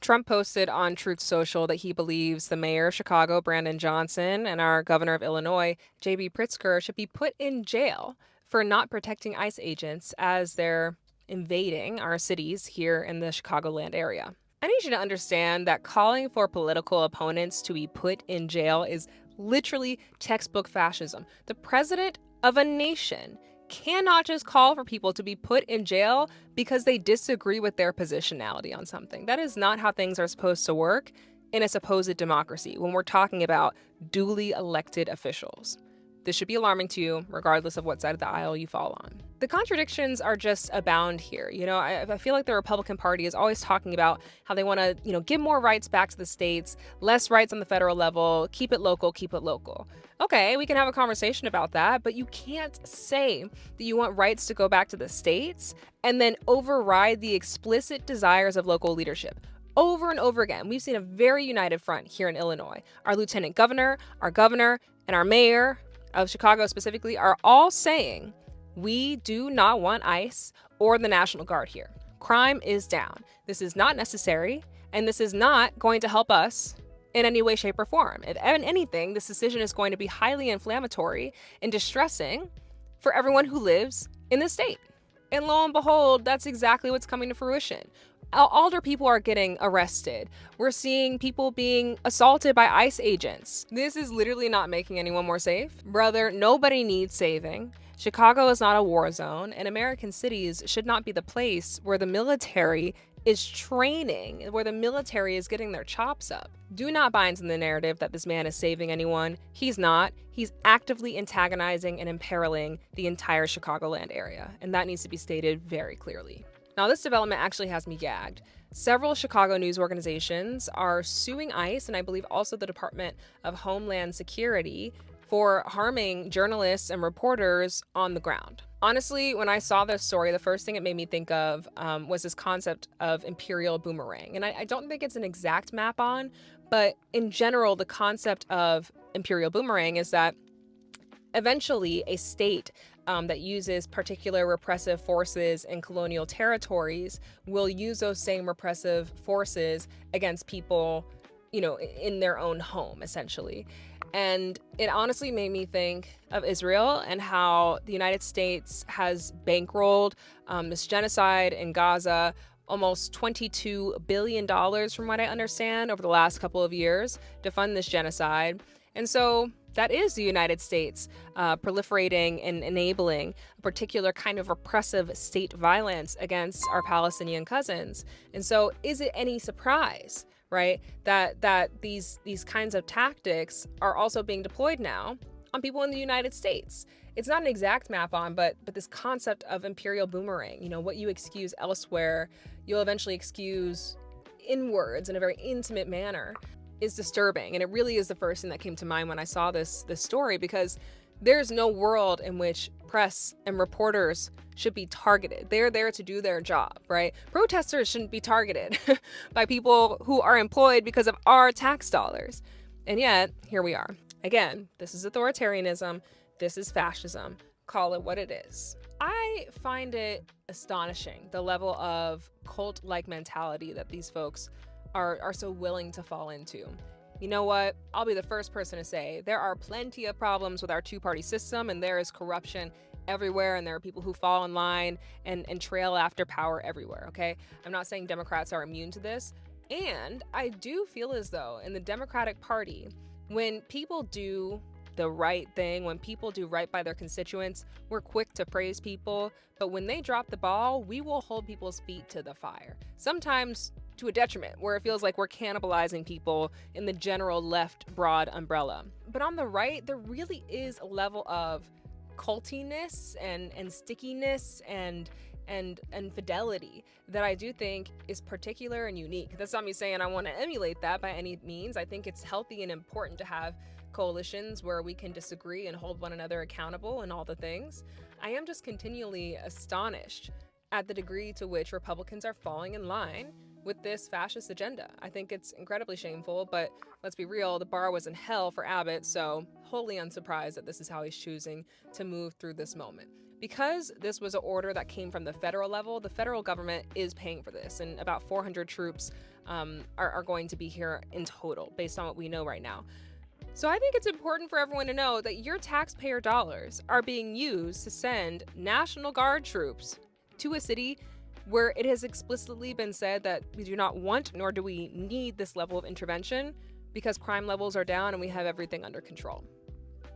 Trump posted on Truth Social that he believes the mayor of Chicago, Brandon Johnson, and our governor of Illinois, J.B. Pritzker, should be put in jail for not protecting ICE agents as they're invading our cities here in the Chicagoland area. I need you to understand that calling for political opponents to be put in jail is literally textbook fascism. The president of a nation cannot just call for people to be put in jail because they disagree with their positionality on something. That is not how things are supposed to work in a supposed democracy when we're talking about duly elected officials. This should be alarming to you, regardless of what side of the aisle you fall on. The contradictions are just abound here. I feel like the Republican Party is always talking about how they want to, give more rights back to the states, less rights on the federal level, keep it local, keep it local. Okay, we can have a conversation about that, but you can't say that you want rights to go back to the states and then override the explicit desires of local leadership. Over and over again, we've seen a very united front here in Illinois. Our lieutenant governor, and our mayor of Chicago specifically are all saying we do not want ICE or the National Guard here. Crime is down. This is not necessary, and this is not going to help us in any way, shape, or form. If anything, this decision is going to be highly inflammatory and distressing for everyone who lives in the state. And lo and behold, that's exactly what's coming to fruition. Older people are getting arrested. We're seeing people being assaulted by ICE agents. This is literally not making anyone more safe. Brother, nobody needs saving. Chicago is not a war zone, and American cities should not be the place where the military is training, where the military is getting their chops up. Do not buy into the narrative that this man is saving anyone. He's not. He's actively antagonizing and imperiling the entire Chicagoland area, and that needs to be stated very clearly. Now, this development actually has me gagged. Several Chicago news organizations are suing ICE and I believe also the Department of Homeland Security for harming journalists and reporters on the ground. Honestly, when I saw this story, the first thing it made me think of was this concept of imperial boomerang. And I don't think it's an exact map on, but in general, the concept of imperial boomerang is that eventually a state that uses particular repressive forces in colonial territories will use those same repressive forces against people, in their own home, essentially. And it honestly made me think of Israel and how the United States has bankrolled this genocide in Gaza, almost $22 billion, from what I understand, over the last couple of years to fund this genocide. And so that is the United States proliferating and enabling a particular kind of repressive state violence against our Palestinian cousins. And so is it any surprise, right, that these kinds of tactics are also being deployed now on people in the United States? It's not an exact map on, but this concept of imperial boomerang, what you excuse elsewhere, you'll eventually excuse inwards in a very intimate manner, is disturbing. And it really is the first thing that came to mind when I saw this story, because there's no world in which press and reporters should be targeted. They're there to do their job, right? Protesters shouldn't be targeted by people who are employed because of our tax dollars. And yet, here we are. Again, this is authoritarianism. This is fascism. Call it what it is. I find it astonishing, the level of cult-like mentality that these folks are so willing to fall into. You know what? I'll be the first person to say there are plenty of problems with our two-party system, and there is corruption everywhere, and there are people who fall in line and trail after power everywhere, okay? I'm not saying Democrats are immune to this. And I do feel as though in the Democratic Party, when people do the right thing, when people do right by their constituents, we're quick to praise people. But when they drop the ball, we will hold people's feet to the fire. Sometimes to a detriment, where it feels like we're cannibalizing people in the general left broad umbrella. But on the right, there really is a level of cultiness and stickiness and fidelity that I do think is particular and unique. That's not me saying I want to emulate that by any means. I think it's healthy and important to have coalitions where we can disagree and hold one another accountable and all the things. I am just continually astonished at the degree to which Republicans are falling in line with this fascist agenda. I think it's incredibly shameful, but let's be real, the bar was in hell for Abbott, so wholly unsurprised that this is how he's choosing to move through this moment. Because this was an order that came from the federal level, the federal government is paying for this, and about 400 troops are going to be here in total, based on what we know right now. So I think it's important for everyone to know that your taxpayer dollars are being used to send National Guard troops to a city where it has explicitly been said that we do not want nor do we need this level of intervention because crime levels are down and we have everything under control.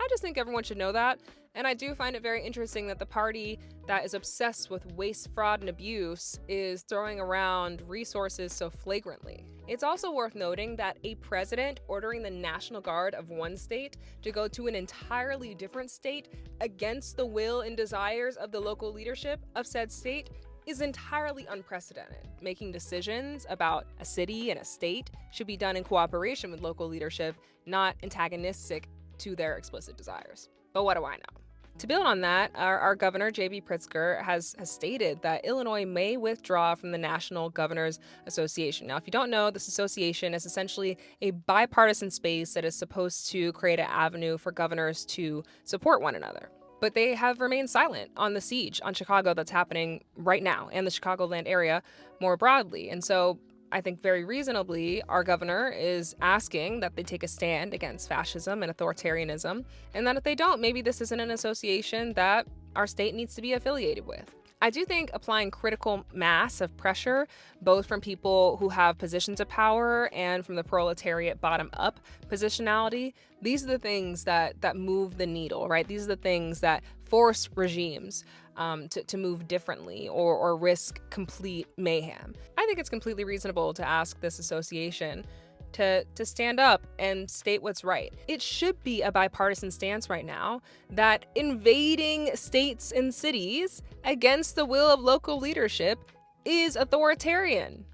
I just think everyone should know that, and I do find it very interesting that the party that is obsessed with waste, fraud, and abuse is throwing around resources so flagrantly. It's also worth noting that a president ordering the National Guard of one state to go to an entirely different state against the will and desires of the local leadership of said state is entirely unprecedented. Making decisions about a city and a state should be done in cooperation with local leadership, not antagonistic to their explicit desires. But what do I know? To build on that, our governor, J.B. Pritzker, has stated that Illinois may withdraw from the National Governors Association. Now, if you don't know, this association is essentially a bipartisan space that is supposed to create an avenue for governors to support one another. But they have remained silent on the siege on Chicago that's happening right now and the Chicagoland area more broadly. And so I think very reasonably, our governor is asking that they take a stand against fascism and authoritarianism, and that if they don't, maybe this isn't an association that our state needs to be affiliated with. I do think applying critical mass of pressure, both from people who have positions of power and from the proletariat bottom-up positionality, these are the things that move the needle, right? These are the things that force regimes to move differently or risk complete mayhem. I think it's completely reasonable to ask this association to stand up and state what's right. It should be a bipartisan stance right now that invading states and cities against the will of local leadership is authoritarian.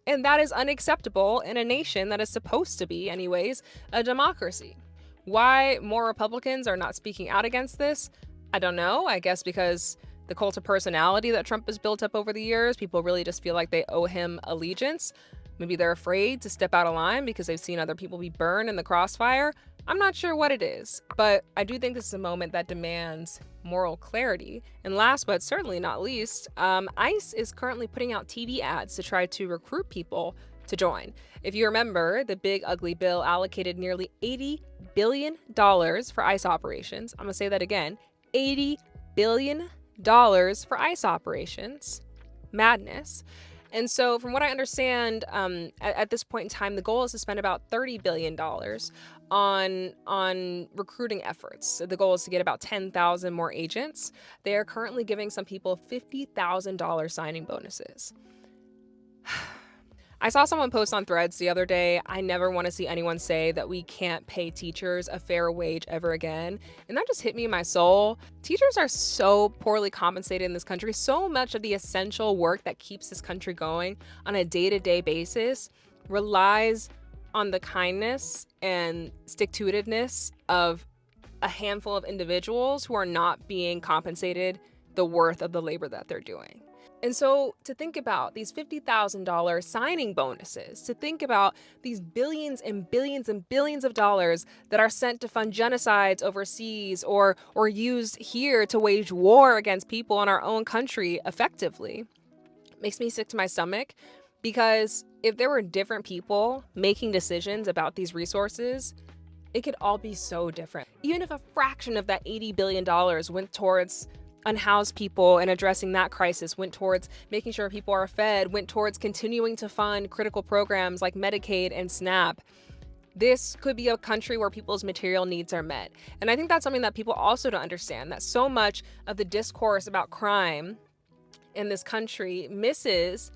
And that is unacceptable in a nation that is supposed to be, anyways, a democracy. Why more Republicans are not speaking out against this? I don't know. I guess because the cult of personality that Trump has built up over the years, people really just feel like they owe him allegiance. Maybe they're afraid to step out of line because they've seen other people be burned in the crossfire. I'm not sure what it is, but I do think this is a moment that demands moral clarity. And last but certainly not least, ICE is currently putting out TV ads to try to recruit people to join. If you remember, the big ugly bill allocated nearly $80 billion for ICE operations. I'm gonna say that again, $80 billion for ICE operations. Madness. And so from what I understand, at this point in time, the goal is to spend about $30 billion on recruiting efforts. So the goal is to get about 10,000 more agents. They are currently giving some people $50,000 signing bonuses. I saw someone post on Threads the other day, I never want to see anyone say that we can't pay teachers a fair wage ever again. And that just hit me in my soul. Teachers are so poorly compensated in this country. So much of the essential work that keeps this country going on a day-to-day basis relies on the kindness and stick-to-itiveness of a handful of individuals who are not being compensated the worth of the labor that they're doing. And so to think about these $50,000 signing bonuses, to think about these billions and billions and billions of dollars that are sent to fund genocides overseas or used here to wage war against people in our own country effectively, makes me sick to my stomach. Because if there were different people making decisions about these resources, it could all be so different. Even if a fraction of that $80 billion went towards unhoused people and addressing that crisis, went towards making sure people are fed, went towards continuing to fund critical programs like Medicaid and SNAP, this could be a country where people's material needs are met. And I think that's something that people also don't understand, that so much of the discourse about crime in this country misses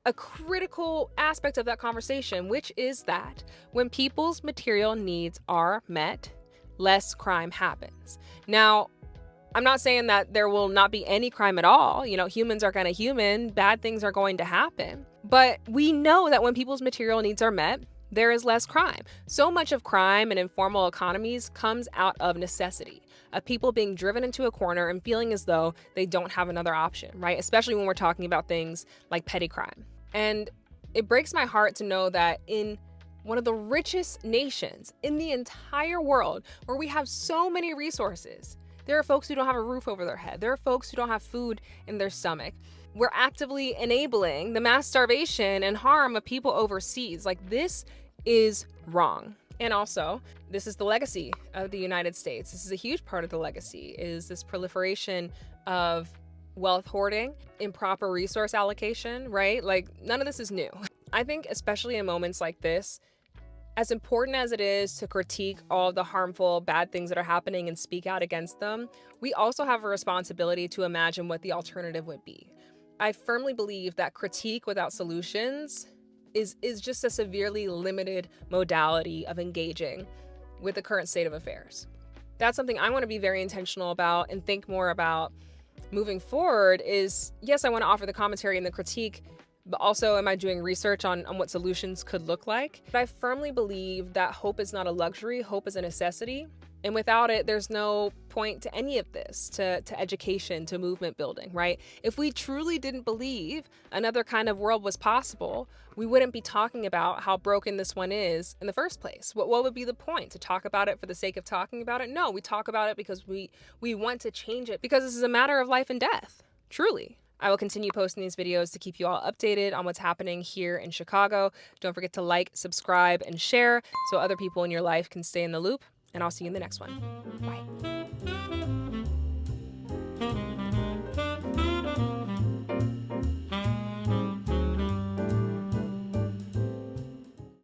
a critical aspect of that conversation, which is that when people's material needs are met, less crime happens. Now, I'm not saying that there will not be any crime at all. You know, humans are going to human, bad things are going to happen. But we know that when people's material needs are met, there is less crime. So much of crime and informal economies comes out of necessity, of people being driven into a corner and feeling as though they don't have another option, right? Especially when we're talking about things like petty crime. And it breaks my heart to know that in one of the richest nations in the entire world, where we have so many resources, There are folks who don't have a roof over their head. There are folks who don't have food in their stomach. We're actively enabling the mass starvation and harm of people overseas. Like, this is wrong. And also, this is the legacy of the United States. This is a huge part of the legacy, is this proliferation of wealth hoarding, improper resource allocation, right? Like, none of this is new. I think especially in moments like this, as important as it is to critique all of the harmful, bad things that are happening and speak out against them, we also have a responsibility to imagine what the alternative would be. I firmly believe that critique without solutions is just a severely limited modality of engaging with the current state of affairs. That's something I want to be very intentional about and think more about moving forward. Is, yes, I want to offer the commentary and the critique, but also, am I doing research on what solutions could look like? But I firmly believe that hope is not a luxury, hope is a necessity. And without it, there's no point to any of this, to education, to movement building, right? If we truly didn't believe another kind of world was possible, we wouldn't be talking about how broken this one is in the first place. What would be the point? To talk about it for the sake of talking about it? No, we talk about it because we want to change it, because this is a matter of life and death, truly. I will continue posting these videos to keep you all updated on what's happening here in Chicago. Don't forget to like, subscribe, and share so other people in your life can stay in the loop. And I'll see you in the next one. Bye.